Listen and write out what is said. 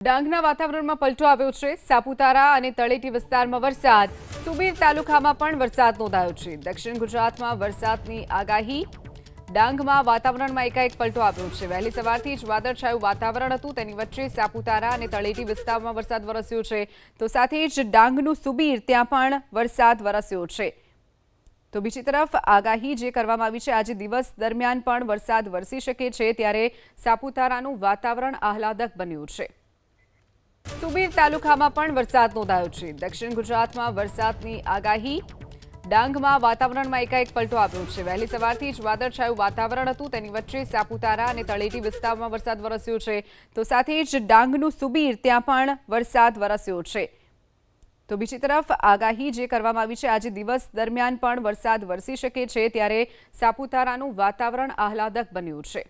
ડાંગના વાતાવરણમાં પલટો આવ્યો છે। સાપુતારા અને તળેટી વિસ્તારમાં વરસાદ, સુબીર તાલુકામાં પણ વરસાદ નોંધાયો છે। દક્ષિણ ગુજરાતમાં વરસાદની આગાહી। ડાંગમાં વાતાવરણમાં એકાએક પલટો આવ્યો છે। વહેલી સવારથી જ વાદળછાયું વાતાવરણ હતું, તેની વચ્ચે સાપુતારા અને તળેટી વિસ્તારમાં વરસાદ વરસ્યો છે, તો સાથે જ ડાંગનું સુબીર ત્યાં પણ વરસાદ વરસ્યો છે। તો બીજી તરફ આગાહી જે કરવામાં આવી છે, આજે દિવસ દરમિયાન પણ વરસાદ વરસી શકે છે, ત્યારે સાપુતારાનું વાતાવરણ આહલાદક બન્યું છે। સુબીર તાલુકામાં પણ વરસાદ નોંધાયો છે। દક્ષિણ ગુજરાતમાં વરસાદની આગાહી। ડાંગમાં વાતાવરણમાં એકાએક પલટો આવ્યો છે। વહેલી સવારથી જ વાદળછાયું વાતાવરણ હતું, તેની વચ્ચે સાપુતારા અને તળેટી વિસ્તારમાં વરસાદ વરસ્યો છે, તો સાથે જ ડાંગનું સુબીર ત્યાં પણ વરસાદ વરસ્યો છે। તો બીજી તરફ આગાહી જે કરવામાં આવી છે, આજે દિવસ દરમિયાન પણ વરસાદ વરસી શકે છે, ત્યારે સાપુતારાનું વાતાવરણ આહલાદક બન્યું છે।